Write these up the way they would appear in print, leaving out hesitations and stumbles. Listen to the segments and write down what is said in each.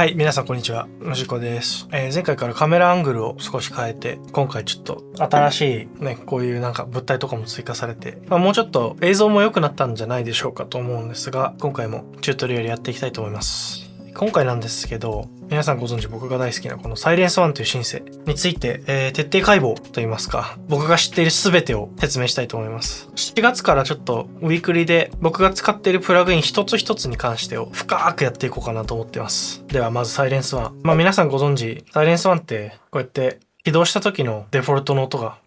はい、皆さんこんにちは。のじこです。前回からカメラアングルを少し変えて、今回ちょっと新しいね、こういうなんか物体とかも追加されて、もうちょっと映像も良くなったんじゃないでしょうかと思うんですが、今回もチュートリアルやっていきたいと思います。今回なんですけど、皆さんご存知僕が大好きなこのサイレンス1というシンセについて、徹底解剖といいますか、僕が知っている全てを説明したいと思います。7月からちょっとウィークリーで僕が使っているプラグイン一つ一つに関してを深くやっていこうかなと思ってます。ではまずサイレンス1。皆さんご存知、サイレンス1ってこうやって起動した時のデフォルトの音が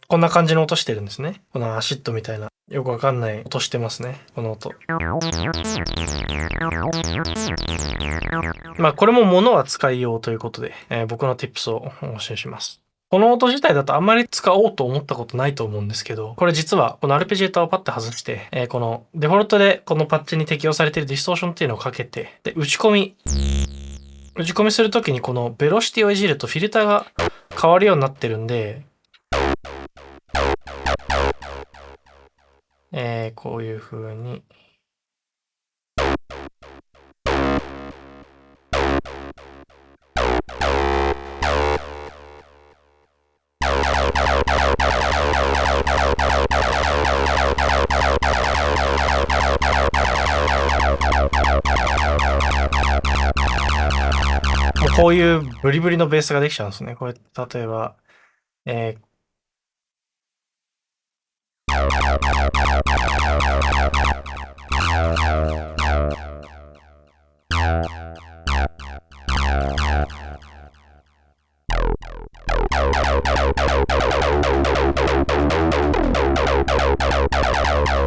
こんな感じの音してるんですね。このアシッドみたいな。よくわかんない音してますね。この音。これも物は使いようということで、僕の tips をお教えします。この音自体だとあんまり使おうと思ったことないと思うんですけど、これ実はこのアルペジエーターをパッて外して、このデフォルトでこのパッチに適用されているディストーションっていうのをかけて、で、打ち込みするときにこのベロシティをいじるとフィルターが変わるようになってるんで、こういう風にもうこういうブリブリのベースができちゃうんですね。これ例えば、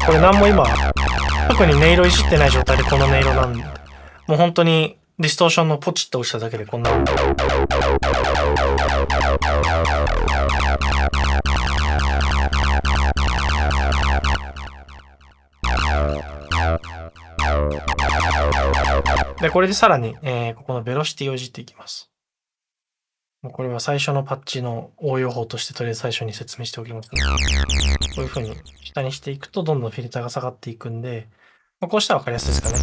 これ何も今特に音色いじってない状態でこの音色なんで、もう本当にディストーションのポチッと押しただけでこんな。で、これでさらに、ここのベロシティをいじっていきます。もうこれは最初のパッチの応用法としてとりあえず最初に説明しておきますね。こういう風に下にしていくとどんどんフィルターが下がっていくんで、こうしたら分かりやすいですかね。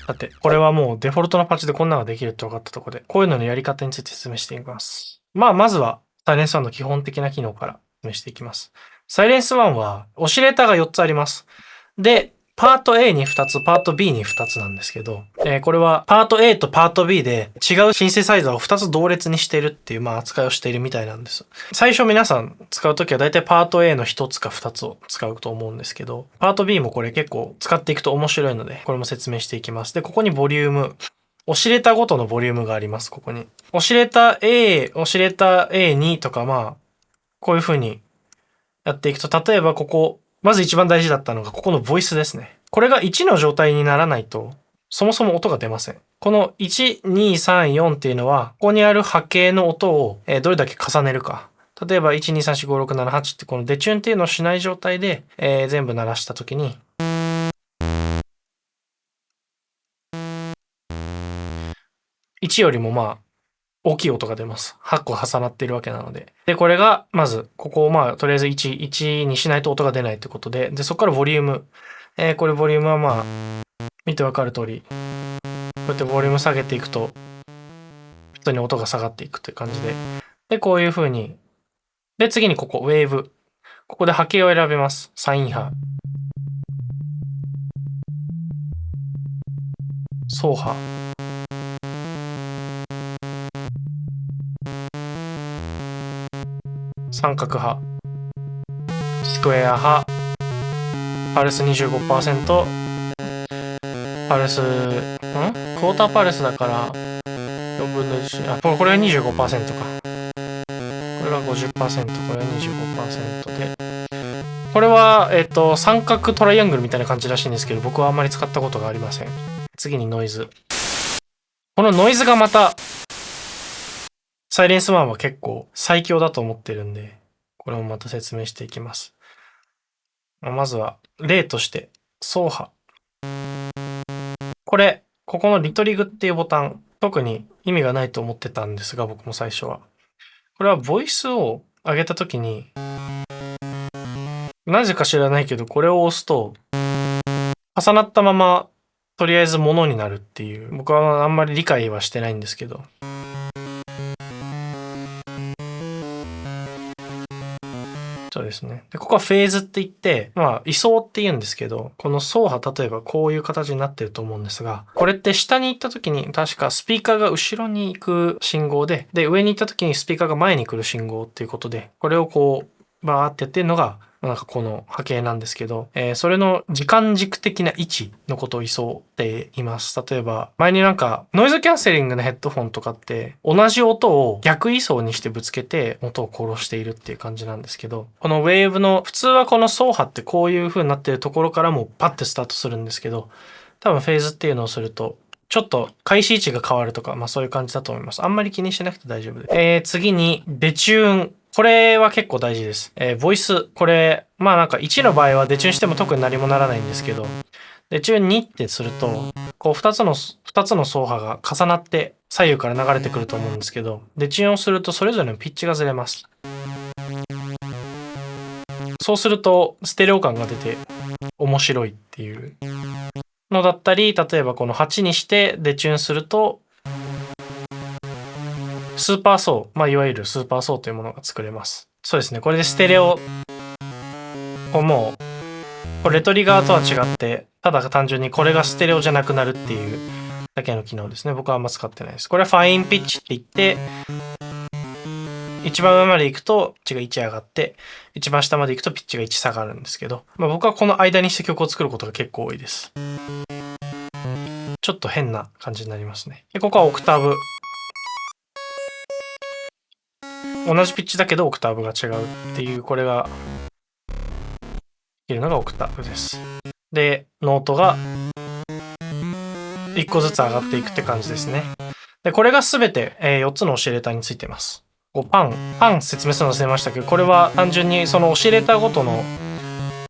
さて、これはもうデフォルトのパッチでこんなのができるって分かったところで、こういうののやり方について説明していきます。まずは、サイレンス1の基本的な機能から説明していきます。サイレンス1は、オシレーターが4つあります。で、パート A に2つ、パート B に2つなんですけど、これはパート A とパート B で違うシンセサイザーを2つ同列にしているっていう扱いをしているみたいなんです。最初皆さん使うときはだいたいパート A の1つか2つを使うと思うんですけど、パート B もこれ結構使っていくと面白いので、これも説明していきます。で、ここにボリューム、オシレーターごとのボリュームがあります、ここに。オシレーター A、オシレーター A2 とかこういう風にやっていくと、例えばここ、まず一番大事だったのがここのボイスですね。これが1の状態にならないと、そもそも音が出ません。この1、2、3、4っていうのは、ここにある波形の音をどれだけ重ねるか。例えば1、2、3、4、5、6、7、8ってこのデチューンっていうのをしない状態で、全部鳴らしたときに、1よりも大きい音が出ます。8個重なっているわけなので。で、これが、まず、ここをとりあえず1にしないと音が出ないってことで、で、そこからボリューム。これボリュームは見てわかる通り、こうやってボリューム下げていくと、普通に音が下がっていくという感じで。で、こういう風に。で、次にここ、ウェーブ。ここで波形を選べます。サイン波。相波。三角波。スクエア波。パルス 25%。パルス、クォーターパルスだから4分の1。これが 25% か。これが 50%、これが 25% で。これは、三角トライアングルみたいな感じらしいんですけど、僕はあんまり使ったことがありません。次にノイズ。このノイズがまた、サイレンス1は結構最強だと思ってるんで、これもまた説明していきます。まずは、例として、相波。これ、ここのリトリグっていうボタン、特に意味がないと思ってたんですが、僕も最初は。これはボイスを上げたときに、なぜか知らないけど、これを押すと、重なったまま、とりあえず物になるっていう、僕はあんまり理解はしてないんですけど。そうですね。で、ここはフェーズって言って、位相って言うんですけど、この相波、例えばこういう形になってると思うんですが、これって下に行った時に確かスピーカーが後ろに行く信号で、上に行った時にスピーカーが前に来る信号っていうことで、これをこう、バーってやってるのが、なんかこの波形なんですけど、それの時間軸的な位置のことを位相って言います。例えば、前になんかノイズキャンセリングのヘッドフォンとかって同じ音を逆位相にしてぶつけて音を殺しているっていう感じなんですけど、このウェーブの、普通はこの相波ってこういう風になってるところからもパッてスタートするんですけど、多分フェーズっていうのをすると、ちょっと開始位置が変わるとか、そういう感じだと思います。あんまり気にしなくて大丈夫です。次に、デチューン。これは結構大事です。ボイス。これ、なんか1の場合はデチューンしても特に何もならないんですけど、デチューン2ってすると、こう2つの相波が重なって左右から流れてくると思うんですけど、デチューンをするとそれぞれのピッチがずれます。そうすると、ステレオ感が出て面白いっていうのだったり、例えばこの8にしてデチューンすると、スーパーソー、いわゆるスーパーソーというものが作れます。そうですね。これでステレオをもう、レトリガーとは違って、ただ単純にこれがステレオじゃなくなるっていうだけの機能ですね。僕はあんま使ってないです。これはファインピッチって言って、一番上まで行くとピッチが1上がって、一番下まで行くとピッチが1下がるんですけど、僕はこの間にして曲を作ることが結構多いです。ちょっと変な感じになりますね。で、ここはオクターブ。同じピッチだけどオクターブが違うっていう、これがいるのがオクターブです。で、ノートが1個ずつ上がっていくって感じですね。で、これがすべて、4つのオシレーターについてます。パン説明するの忘れましたけど、これは単純にそのオシレーターごとの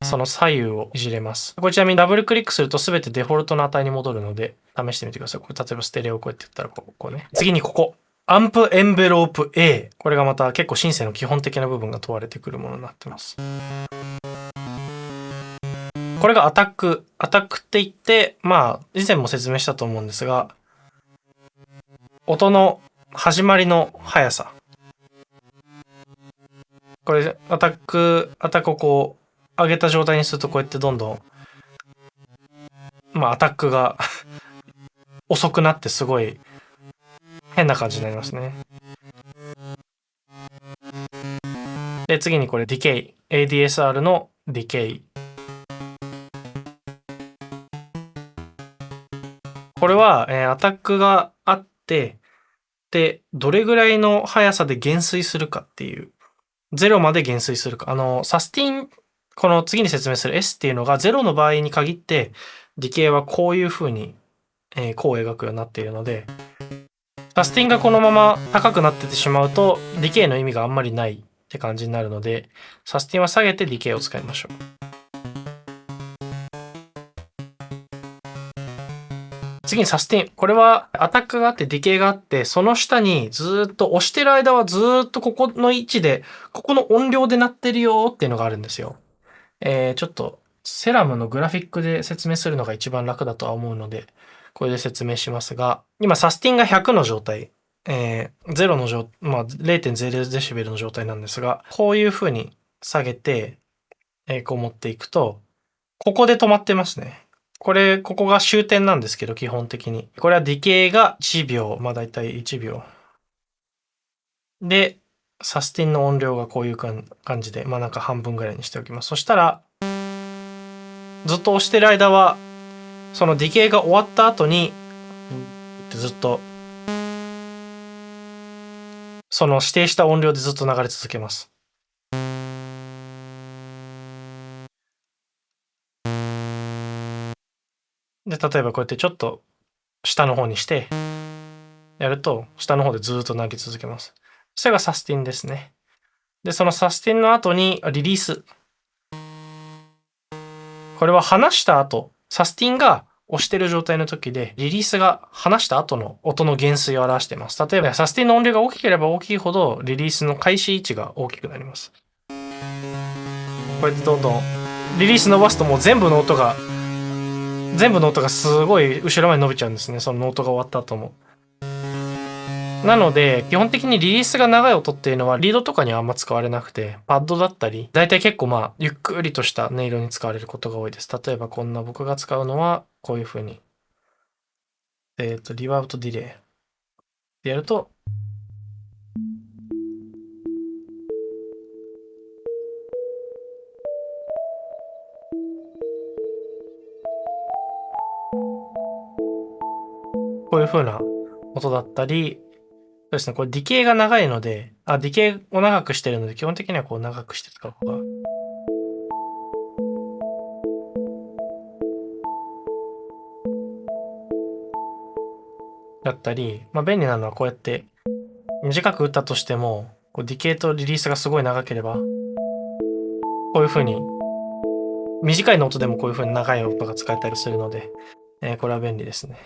その左右をいじれます。これちなみにダブルクリックすると全てデフォルトの値に戻るので、試してみてください。これ例えばステレオをこうやって言ったらこうね。次にここ。アンプエンベロープ A。これがまた結構シンセの基本的な部分が問われてくるものになってます。これがアタック。アタックって言って、以前も説明したと思うんですが、音の始まりの速さ。これ、アタックをこう、上げた状態にするとこうやってどんどん、アタックが遅くなってすごい変な感じになりますね。で、次にこれディケイ。ADSR のディケイ。これは、アタックがあって、で、どれぐらいの速さで減衰するかっていう。0まで減衰するか。サスティン、この次に説明する S っていうのが0の場合に限って、ディケイはこういう風に、弧を描くようになっているので、サスティンがこのまま高くなっててしまうと、ディケイの意味があんまりないって感じになるので、サスティンは下げてディケイを使いましょう。次にサスティン。これはアタックがあってディケイがあって、その下にずっと押してる間はずっとここの位置で、ここの音量で鳴ってるよっていうのがあるんですよ。ちょっとセラムのグラフィックで説明するのが一番楽だとは思うので、これで説明しますが、今サスティンが100の状態。0の0.0デシベルの状態なんですが、こういう風に下げて、こう持っていくと、ここで止まってますね。ここが終点なんですけど、基本的に。これはディケイが1秒、だいたい1秒。で、サスティンの音量がこういう感じで、なんか半分ぐらいにしておきます。そしたら、ずっと押してる間は、そのディケイが終わった後に、ずっと、その指定した音量でずっと流れ続けます。で、例えばこうやってちょっと下の方にして、やると、下の方でずっと投げ続けます。それがサスティンですね。で、そのサスティンの後にリリース。これは離した後、サスティンが押してる状態の時で、リリースが離した後の音の減衰を表しています。例えば、サスティンの音量が大きければ大きいほど、リリースの開始位置が大きくなります。こうやってどんどん、リリース伸ばすともう全部の音がすごい後ろまで伸びちゃうんですね。その音が終わった後も。なので、基本的にリリースが長い音っていうのはリードとかにはあんま使われなくて、パッドだったり、だいたい結構ゆっくりとした音色に使われることが多いです。例えばこんな僕が使うのは、こういう風に。リバーブとディレイ。でやると、こういう風な音だったり、そうですね、これディケイが長いので、ディケイを長くしてるので、基本的にはこう長くして使う方が。だったり、便利なのはこうやって短く打ったとしても、こうディケイとリリースがすごい長ければ、こういう風に、短いノートでもこういう風に長い音が使えたりするので、これは便利ですね。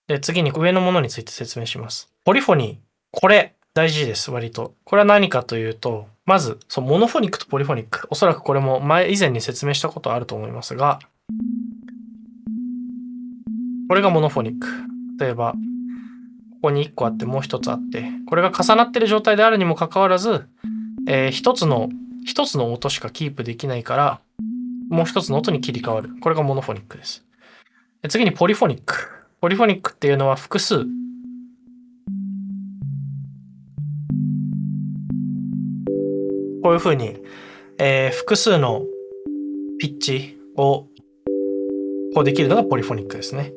で、次に上のものについて説明します。ポリフォニー。これ、大事です、割と。これは何かというと、まず、モノフォニックとポリフォニック。おそらくこれも以前に説明したことあると思いますが、これがモノフォニック。例えば、ここに1個あってもう1つあって、これが重なってる状態であるにもかかわらず、1つの音しかキープできないから、もう1つの音に切り替わる。これがモノフォニックです。次にポリフォニック。ポリフォニックっていうのは複数。こういう風に、複数のピッチをこうできるのがポリフォニックですね。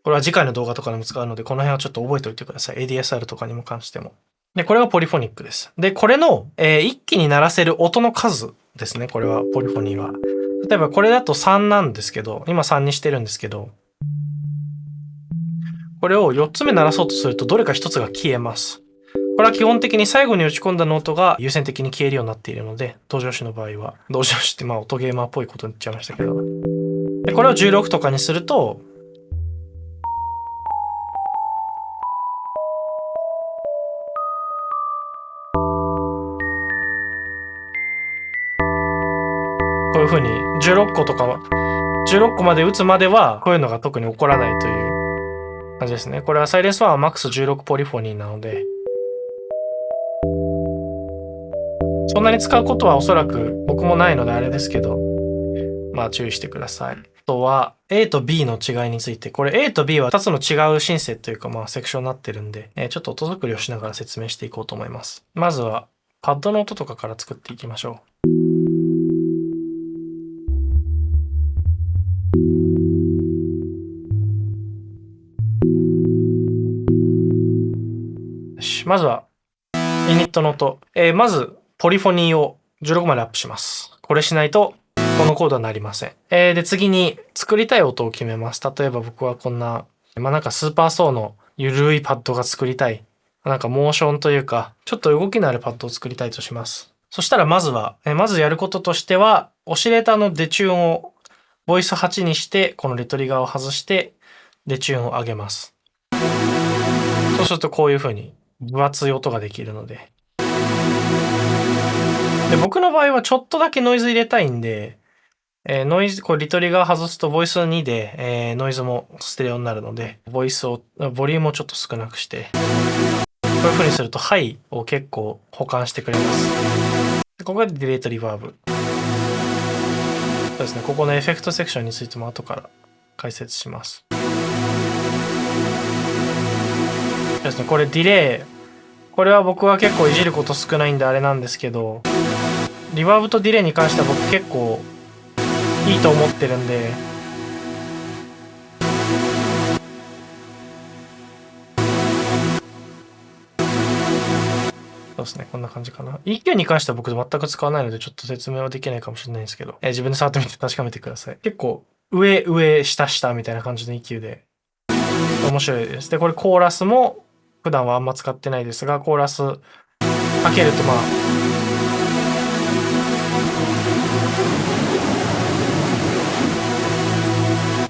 これは次回の動画とかでも使うので、この辺はちょっと覚えておいてください。ADSR とかにも関しても。で、これがポリフォニックです。で、これの、一気に鳴らせる音の数ですね。これは、ポリフォニーは。例えばこれだと3なんですけど、今3にしてるんですけど、これを4つ目鳴らそうとすると、どれか1つが消えます。これは基本的に最後に打ち込んだノートが優先的に消えるようになっているので、同上詞の場合は。同上詞って音ゲーマーっぽいことに言っちゃいましたけど。で、これを16とかにすると、こういう風に16個とかは、16個まで打つまでは、こういうのが特に起こらないという感じですね。これはサイレンス1はマックス16ポリフォニーなので、そんなに使うことはおそらく僕もないのであれですけど、注意してください。あとは A と B の違いについて、これ A と B は2つの違うシンセというかセクションになってるんで、ちょっと音作りをしながら説明していこうと思います。まずはパッドの音とかから作っていきましょう。まずはイニットの音。まずポリフォニーを16までアップします。これしないとこのコードはなりません。で、次に作りたい音を決めます。例えば僕はこんな、なんかスーパーソーのゆるいパッドが作りたい。なんかモーションというか、ちょっと動きのあるパッドを作りたいとします。そしたらまずやることとしては、オシレーターのデチューンをボイス8にして、このレトリガーを外して、デチューンを上げます。そうするとこういう風に分厚い音ができるので。で、僕の場合はちょっとだけノイズ入れたいんで、ノイズ、これリトリガー外すとボイス2で、ノイズもステレオになるので、ボリュームをちょっと少なくして、こういう風にするとハイを結構補完してくれます。でここでディレイとリバーブ。そうですね、ここのエフェクトセクションについても後から解説します。そうですね、これディレイ。これは僕は結構いじること少ないんであれなんですけど、リバーブとディレイに関しては僕結構いいと思ってるんで、そうですね、こんな感じかな。EQ に関しては僕全く使わないのでちょっと説明はできないかもしれないんですけど、自分で触ってみて確かめてください。結構上下みたいな感じの EQ で面白いです。で、これコーラスも普段はあんま使ってないですが、コーラスかけると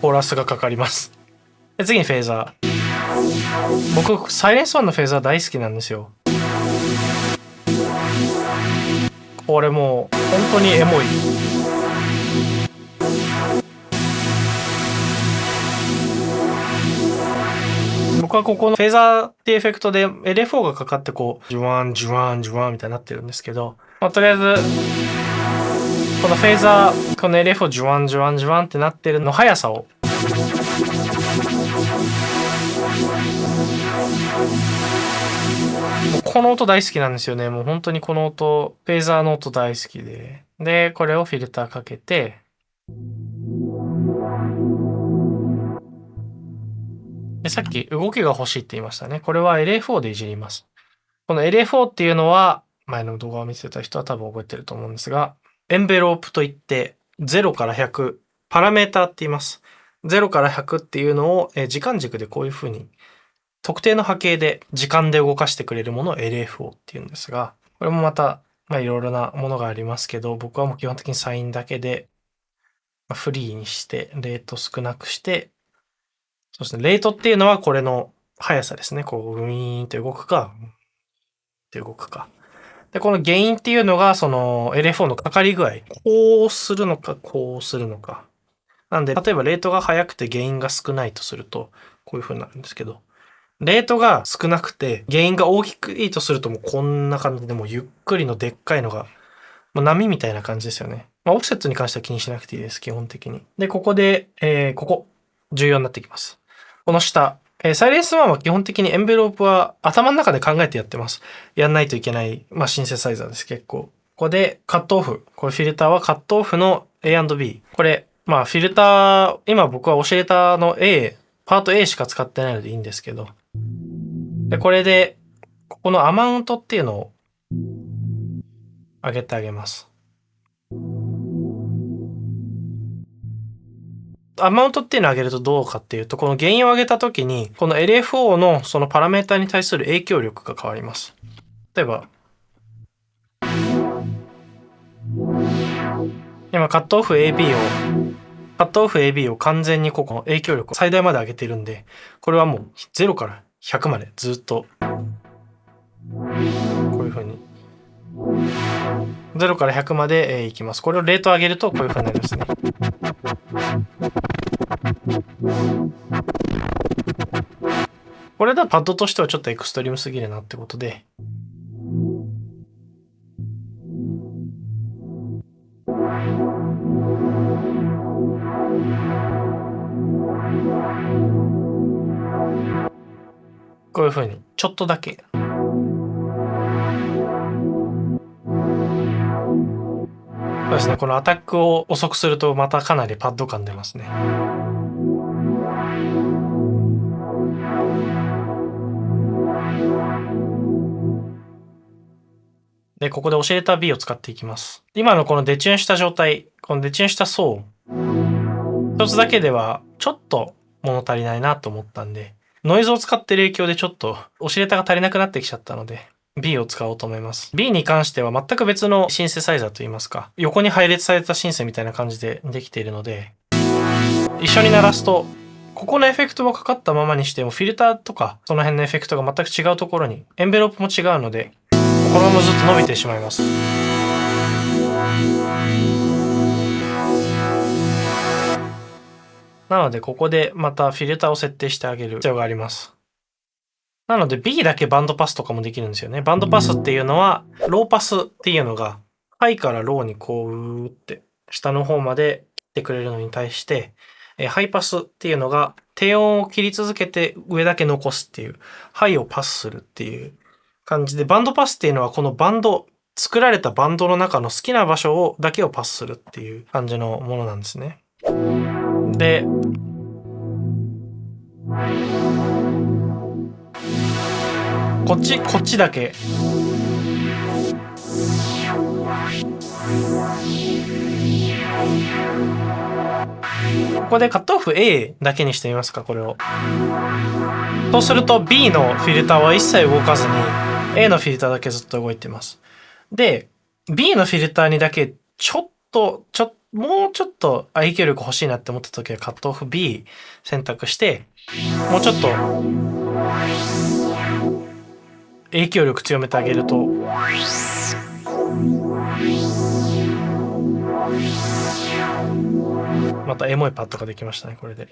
コーラスがかかります。で、次にフェーザー。僕、サイレンス1のフェーザー大好きなんですよ。これもう、本当にエモい。僕はここのフェーザーっていうエフェクトで LFO がかかってこう、ジュワン、ジュワン、ジュワンみたいになってるんですけど、とりあえず、このフェーザー、この LFO ジュワン、ジュワン、ジュワンってなってるの速さを、もうこの音大好きなんですよね。もう本当にこの音、フェーザーの音大好きで。で、これをフィルターかけて、で、さっき動きが欲しいって言いましたね。これは LA4 でいじります。この LA4 っていうのは、前の動画を見せた人は多分覚えてると思うんですが、エンベロープといって、0から100、パラメータって言います。0から100っていうのを時間軸でこういう風に、特定の波形で時間で動かしてくれるものを LFO って言うんですが、これもまた、いろいろなものがありますけど、僕はもう基本的にサインだけで、フリーにして、レート少なくして、そうですね。レートっていうのはこれの速さですね。こう、ウィーンって動くか、って動くか。で、この原因っていうのが、その LFO のかかり具合。こうするのか、こうするのか。なんで、例えばレートが速くて原因が少ないとすると、こういう風になるんですけど、レートが少なくて原因が大きくいいとするともうこんな感じでもうゆっくりのでっかいのが、波みたいな感じですよね。オフセットに関しては気にしなくていいです、基本的に。で、ここで、ここ、重要になってきます。この下、サイレンス1は基本的にエンベロープは頭の中で考えてやってます。やんないといけない、シンセサイザーです、結構。ここでカットオフ。これフィルターはカットオフの A&B。これ、フィルター、今僕はオシレーターの A、パート A しか使ってないのでいいんですけど。で、これで、ここのアマウントっていうのを上げてあげます。アマウントっていうのを上げるとどうかっていうと、この原因を上げたときに、この LFO のそのパラメータに対する影響力が変わります。例えば、今カットオフ AB を完全にここの影響力を最大まで上げてるんで、これはもう0から100までずっと、こういう風に、0から100までいきます。これをレート上げるとこういう風になりますね。これだとパッドとしてはちょっとエクストリームすぎるなってことで、こういう風にちょっとだけ。そうですね、このアタックを遅くするとまたかなりパッド感出ますね。で、ここでオシレーター B を使っていきます。今のこのデチューンした状態、このデチューンした層、一つだけではちょっと物足りないなと思ったんで、ノイズを使ってる影響でちょっとオシレーターが足りなくなってきちゃったので、B を使おうと思います。B に関しては全く別のシンセサイザーといいますか、横に配列されたシンセみたいな感じでできているので、一緒に鳴らすと、ここのエフェクトもかかったままにしても、フィルターとかその辺のエフェクトが全く違うところに、エンベロープも違うので、このままずっと伸びてしまいます。なので、ここでまたフィルターを設定してあげる必要があります。なので B だけバンドパスとかもできるんですよね。バンドパスっていうのは、ローパスっていうのが、ハイからローにこうって下の方まで切ってくれるのに対して、ハイパスっていうのが低音を切り続けて上だけ残すっていう、ハイをパスするっていう感じで、バンドパスっていうのはこのバンド、作られたバンドの中の好きな場所だけをパスするっていう感じのものなんですね。で、こっちだけ。ここでカットオフ A だけにしてみますか、これを。そうすると B のフィルターは一切動かずに A のフィルターだけずっと動いてます。で、B のフィルターにだけもうちょっと影響力欲しいなって思った時はカットオフ B 選択して、もうちょっと影響力強めてあげるとまたエモいパッドができましたね、これで。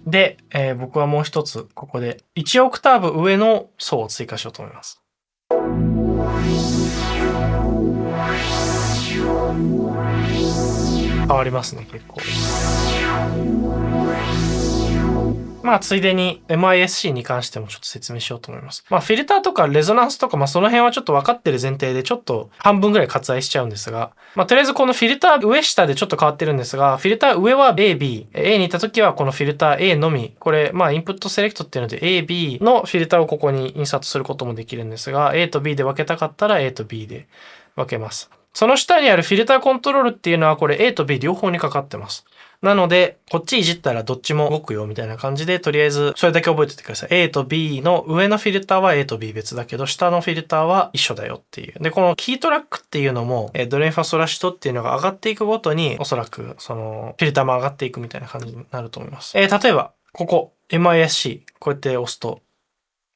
で、僕はもう一つここで1オクターブ上の層を追加しようと思います。変わりますね、結構。まあ、ついでに MISC に関してもちょっと説明しようと思います。まあ、フィルターとかレゾナンスとか、まあ、その辺はちょっと分かってる前提で、ちょっと半分ぐらい割愛しちゃうんですが、まあ、とりあえずこのフィルター上下でちょっと変わってるんですが、フィルター上は A、B。A に行った時はこのフィルター A のみ。これ、まあ、インプットセレクトっていうので A、B のフィルターをここにインサートすることもできるんですが、A と B で分けたかったら A と B で分けます。その下にあるフィルターコントロールっていうのはこれ A と B 両方にかかってます。なので、こっちいじったらどっちも動くよみたいな感じで、とりあえずそれだけ覚えておいてください。A と B の上のフィルターは A と B 別だけど、下のフィルターは一緒だよっていう。で、このキートラックっていうのも、ドレミファソラシドっていうのが上がっていくごとに、おそらくそのフィルターも上がっていくみたいな感じになると思います。例えば、ここ、MISC、こうやって押すと、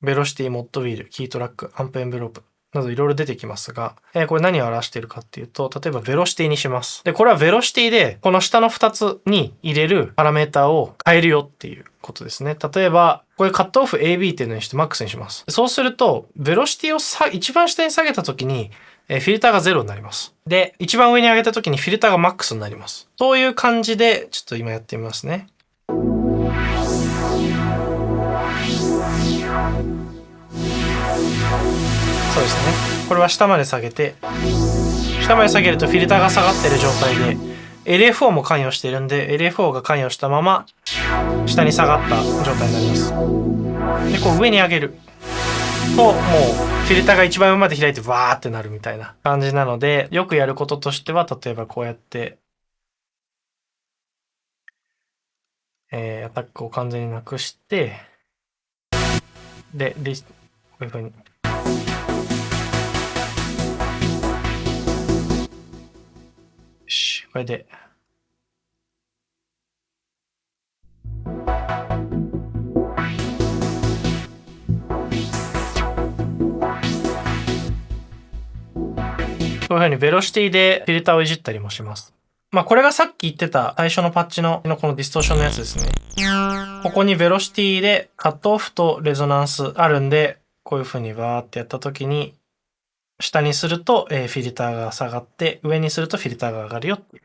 ベロシティ、モッドウィール、キートラック、アンプエンベロープ、などいろいろ出てきますが、これ何を表しているかっていうと、例えばベロシティにします。で、これはベロシティで、この下の2つに入れるパラメータを変えるよっていうことですね。例えば、これカットオフ AB っていうのにしてマックスにします。そうすると、ベロシティを一番下に下げた時に、フィルターが0になります。で、一番上に上げた時にフィルターがマックスになります。そういう感じで、ちょっと今やってみますね。そうですね。これは下まで下げて、下まで下げるとフィルターが下がってる状態で、LFO も関与しているんで、LFO が関与したまま、下に下がった状態になります。で、こう上に上げると、もうフィルターが一番上まで開いてわーってなるみたいな感じなので、よくやることとしては、例えばこうやって、アタックを完全になくして、で、こういう風に。よし、これで。こういう風にベロシティでフィルターをいじったりもします。まあこれがさっき言ってた最初のパッチのこのディストーションのやつですね。ここにベロシティでカットオフとレゾナンスあるんで、こういう風にバーってやった時に、下にすると、フィルターが下がって、上にするとフィルターが上がるよっていう。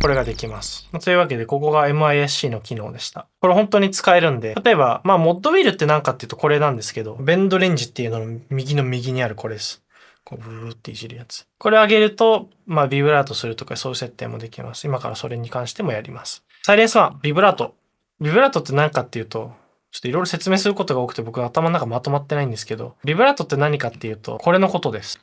これができます。というわけで、ここが MISC の機能でした。これ本当に使えるんで、例えば、まあ、モッドウィールって何かっていうとこれなんですけど、ベンドレンジっていうのの右の右にあるこれです。こう、ブーっていじるやつ。これ上げると、まあ、ビブラートするとかそういう設定もできます。今からそれに関してもやります。サイレンス1、ビブラート。ビブラートって何かっていうと、ちょっといろいろ説明することが多くて僕は頭の中まとまってないんですけど、ビブラートって何かっていうと、これのことです。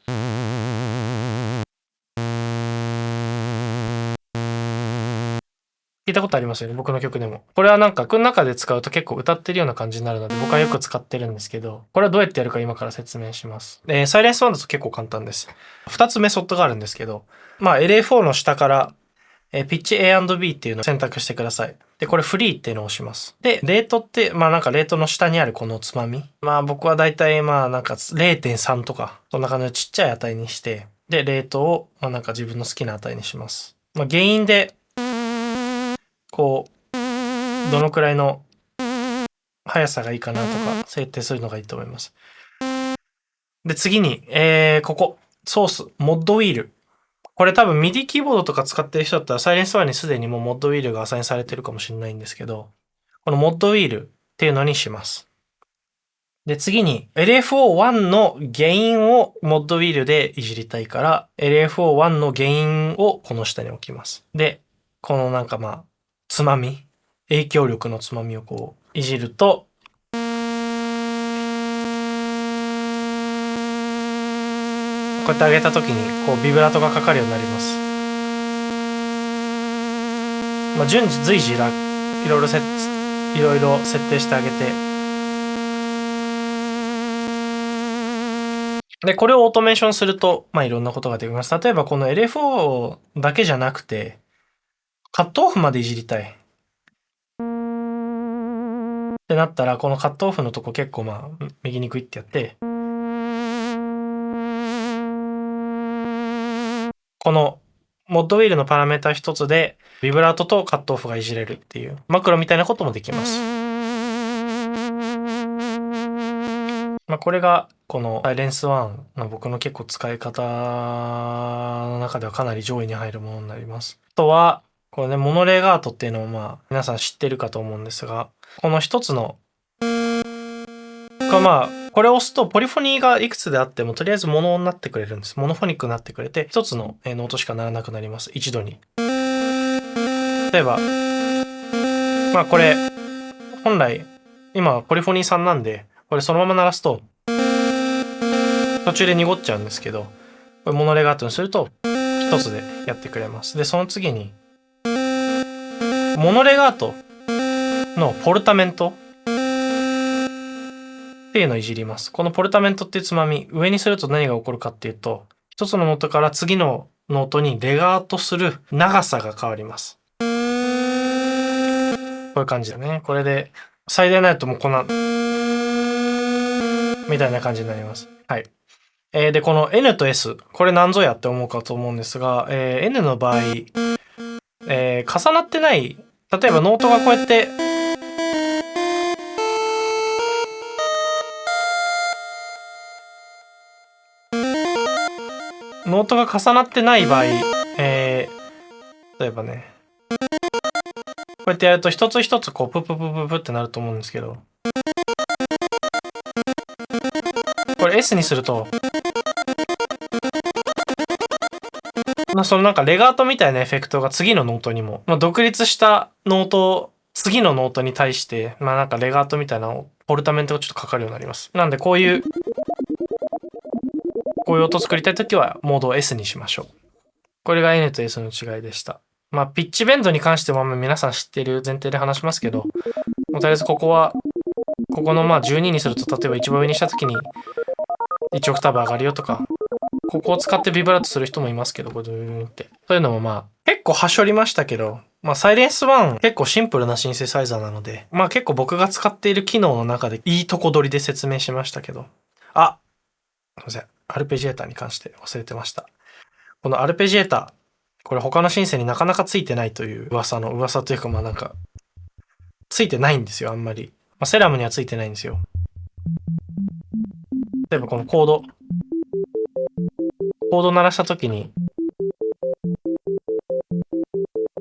聞いたことありますよね、僕の曲でも。これはなんか、曲の中で使うと結構歌ってるような感じになるので、僕はよく使ってるんですけど、これはどうやってやるか今から説明します。サイレンス1だと結構簡単です。2つメソッドがあるんですけど、まあ LA4 の下から、ピッチ A&B っていうのを選択してください。で、これフリーっていうのを押します。で、レートって、まあなんかレートの下にあるこのつまみ。まあ僕はだいたいまあなんか 0.3 とか、そんな感じのちっちゃい値にして、で、レートをまあなんか自分の好きな値にします。まあ原因で、こう、どのくらいの速さがいいかなとか設定するのがいいと思います。で、次に、ここ、ソース、モッドウィール。これ多分 MIDI キーボードとか使ってる人だったら、サイレンス1にすでにもうモッドウィールがアサインされてるかもしれないんですけど、このモッドウィールっていうのにします。で、次に LFO1 の原因をモッドウィールでいじりたいから、LFO1 の原因をこの下に置きます。で、このなんかまあ、つまみ。影響力のつまみをこう、いじると、こうやって上げた時に、こう、ビブラートがかかるようになります。まあ、随時いろいろ設定してあげて、で、これをオートメーションすると、まあ、いろんなことができます。例えば、この LFO だけじゃなくて、カットオフまでいじりたい。ってなったら、このカットオフのとこ結構まあ、右にグイってやって、このモッドウィールのパラメータ一つで、ビブラートとカットオフがいじれるっていう、マクロみたいなこともできます。まあ、これが、このサイレンス1の僕の結構使い方の中ではかなり上位に入るものになります。あとは、これね、モノレーガートっていうのをまあ、皆さん知ってるかと思うんですが、この一つの、まあ、これを押すとポリフォニーがいくつであってもとりあえずモノになってくれるんです。モノフォニックになってくれて、一つのノートしかならなくなります。一度に。例えば、まあこれ、本来、今ポリフォニー3なんで、これそのまま鳴らすと、途中で濁っちゃうんですけど、これモノレガートにすると、一つでやってくれます。で、その次に、モノレガートのポルタメントっていうのをいじります。このポルタメントっていうつまみ、上にすると何が起こるかっていうと、一つのノートから次のノートにレガートする長さが変わります。こういう感じだね。これで、最大ないともうこんな、みたいな感じになります。はい。で、この N と S、これ何ぞやって思うかと思うんですが、N の場合、重なってない、例えばノートがこうやって、ノートが重なってない場合、例えばね、こうやってやると一つ一つこうプププププってなると思うんですけど、これ S にすると、そのなんかレガートみたいなエフェクトが次のノートにも、独立したノート、次のノートに対して、なんかレガートみたいなポルタメントがちょっとかかるようになります。なんでこういう音作りたいときはモードを S にしましょう。これが N と S の違いでした。ピッチベンドに関しても皆さん知っている前提で話しますけど、とりあえずここは、ここの12にすると、例えば一番上にしたときに1オクターブ上がるよとか、ここを使ってビブラートする人もいますけど、これって。そういうのも結構はしょりましたけど、サイレンス1結構シンプルなシンセサイザーなので、結構僕が使っている機能の中でいいとこ取りで説明しましたけど、すいません。アルペジエーターに関して忘れてました。このアルペジエーター、これ他のシンセになかなかついてないという噂というかなんか、ついてないんですよ、あんまり。セラムにはついてないんですよ。例えばこのコード鳴らしたときに、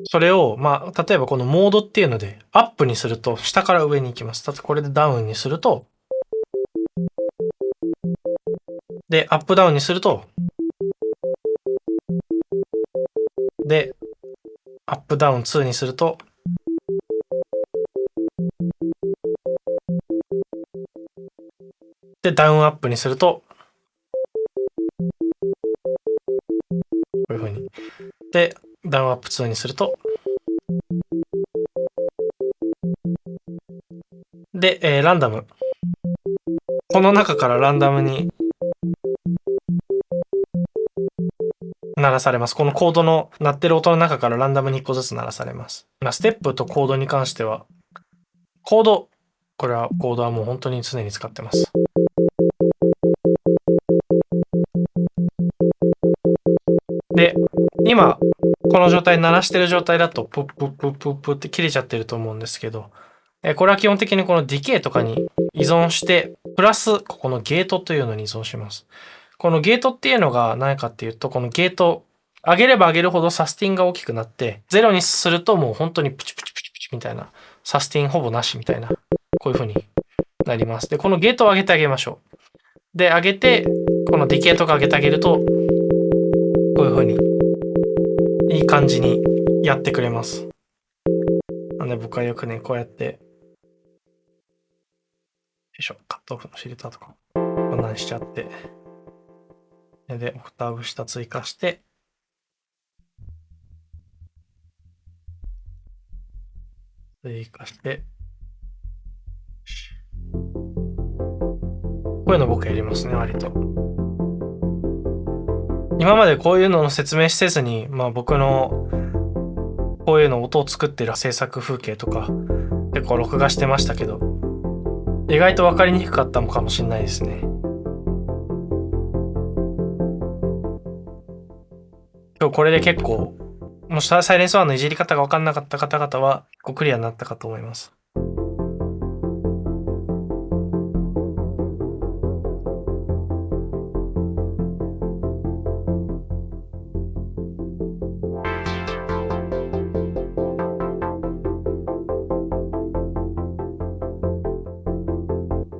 それを、例えばこのモードっていうので、アップにすると、下から上に行きます。これでダウンにすると、で、アップダウンにすると、で、アップダウン2にすると、で、ダウンアップにすると、こういう風に。で、ダウンアップ2にすると、で、ランダム。この中からランダムに鳴らされます。このコードの鳴ってる音の中からランダムに1個ずつ鳴らされます。ステップとコードに関しては、これはコードはもう本当に常に使ってます。で、今、この状態鳴らしてる状態だと、プップップップップって切れちゃってると思うんですけど、これは基本的にこのディケイとかに依存して、プラス、ここのゲートというのに依存します。このゲートっていうのが何かっていうと、このゲート、上げれば上げるほどサスティンが大きくなって、ゼロにするともう本当にプチプチプチプチみたいな、サスティンほぼなしみたいな、こういう風になります。で、このゲートを上げてあげましょう。で、上げて、このディケイとか上げてあげると、こういう風に、いい感じにやってくれます。なんで僕はよくね、こうやって、よいしょ、カットオフのフィルターとか、こんなんしちゃって、で、オクターブ下追加して、追加して、こういうの僕やりますね、割と。今までこういうのの説明せずに、まあ僕のこういうの音を作ってる制作風景とか結構録画してましたけど、意外と分かりにくかったのかもしれないですね。今日これで結構、もしサイレンスワンのいじり方が分かんなかった方々は結構クリアになったかと思います。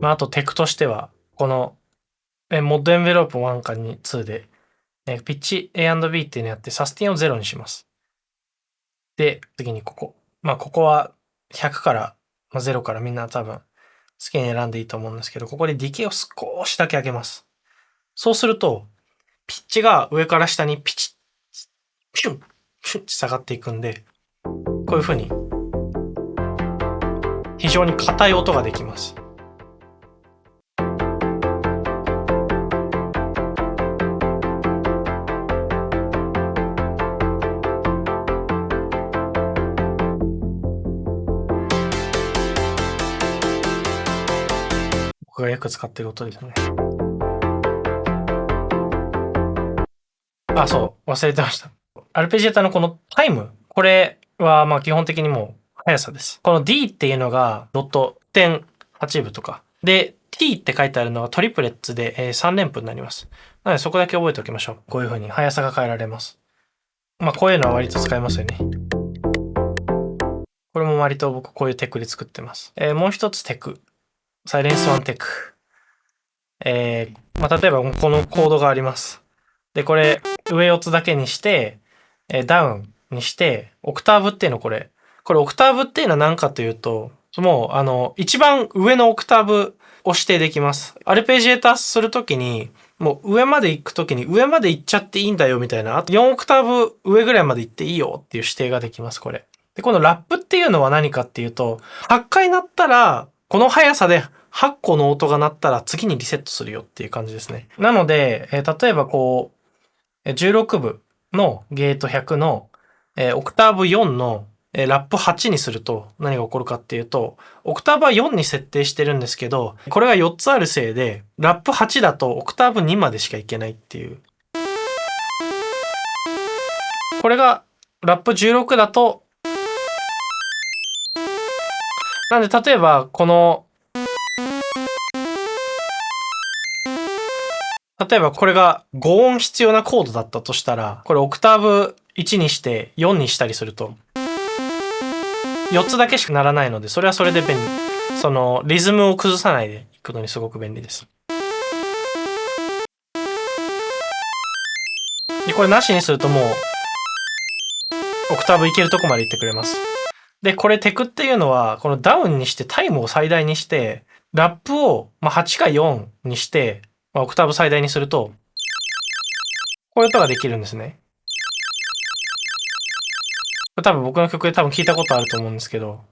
まあ、あとテクとしては、このモッドエンベロープ1か2で、ピッチ A&B っていうのやってサスティンを0にします。で、次にここ。まあ、ここは100から、まあ、0からみんな多分好きに選んでいいと思うんですけど、ここでディケイを少しだけ上げます。そうすると、ピッチが上から下にピチッ、ピュン、ピュンって下がっていくんで、こういう風に、非常に硬い音ができます。僕がよく使ってる音ですね。あ、そう、忘れてました。アルペジエータのこのタイム、これはまあ基本的にもう速さです。この D っていうのがドット1.8分とか。で、T って書いてあるのはトリプレッツで3連符になります。なのでそこだけ覚えておきましょう。こういう風に速さが変えられます。まあこういうのは割と使えますよね。これも割と僕こういうテクで作ってます。もう一つテク。サイレンスワンテク。まあ例えばこのコードがあります。で、これ上4つだけにして、ダウンにして、オクターブっていうのこれオクターブっていうのは何かというと、もう一番上のオクターブを指定できます。アルペジエータするときに、もう上まで行くときに上まで行っちゃっていいんだよみたいな、あと4オクターブ上ぐらいまで行っていいよっていう指定ができます、これ。で、このラップっていうのは何かっていうと、8回鳴ったら、この速さで8個の音が鳴ったら次にリセットするよっていう感じですね。なので、例えばこう、16部のゲート100の、オクターブ4の、ラップ8にすると何が起こるかっていうと、オクターブは4に設定してるんですけど、これが4つあるせいで、ラップ8だとオクターブ2までしかいけないっていう。これがラップ16だと、なんで例えばこの、例えばこれが5音必要なコードだったとしたら、これオクターブ1にして4にしたりすると、4つだけしかならないので、それはそれで便利。そのリズムを崩さないでいくのにすごく便利です。で、これなしにするともう、オクターブいけるとこまでいってくれます。で、これテクっていうのは、このダウンにしてタイムを最大にして、ラップを8か4にして、オクターブ最大にすると、こういう音ができるんですね。これ多分僕の曲で多分聞いたことあると思うんですけど、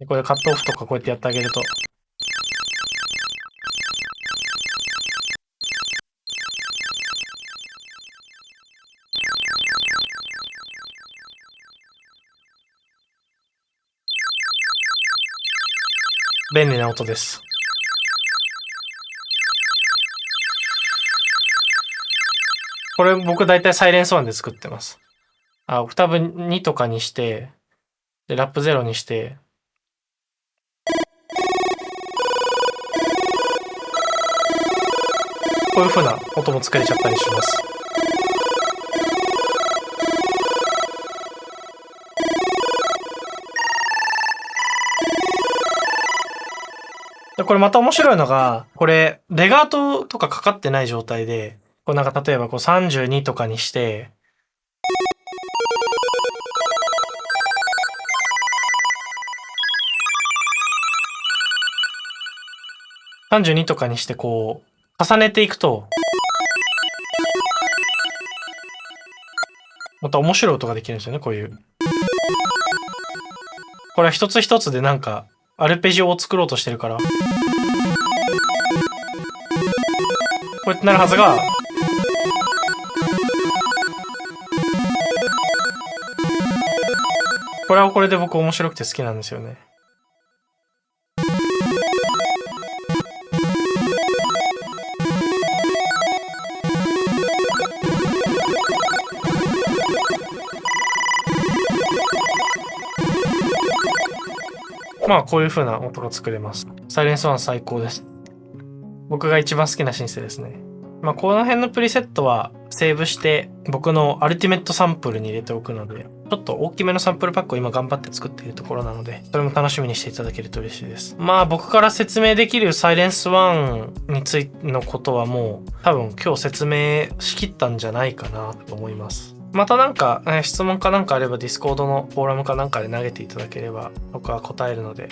これカットオフとかこうやってやってあげると、便利な音です。これ僕大体サイレンスワンで作ってます。オクターブ2とかにして、で、ラップ0にして、こういう風な音も作れちゃったりします。で、これまた面白いのが、これ、レガートとかかかってない状態で、こうなんか例えばこう32とかにして、32とかにしてこう、重ねていくと、また面白い音ができるんですよね、こういう。これは一つ一つでなんか、アルペジオを作ろうとしてるから、こうやってなるはずが、これはこれで僕面白くて好きなんですよね。まあこういう風な音が作れます。サイレンスワン最高です。僕が一番好きなシンセですね。まあこの辺のプリセットはセーブして僕のアルティメットサンプルに入れておくので、ちょっと大きめのサンプルパックを今頑張って作っているところなので、それも楽しみにしていただけると嬉しいです。まあ僕から説明できるサイレンスワンについてのことはもう多分今日説明しきったんじゃないかなと思います。またなんか、質問かなんかあればディスコードのフォーラムかなんかで投げていただければ僕は答えるので、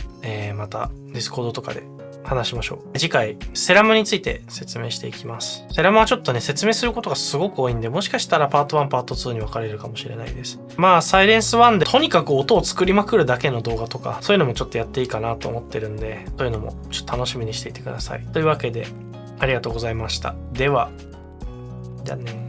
またディスコードとかで話しましょう。次回、セラムについて説明していきます。セラムはちょっとね、説明することがすごく多いんで、もしかしたらパート1、パート2に分かれるかもしれないです。まあ、サイレンス1でとにかく音を作りまくるだけの動画とか、そういうのもちょっとやっていいかなと思ってるんで、そういうのもちょっと楽しみにしていてください。というわけで、ありがとうございました。では、じゃあね。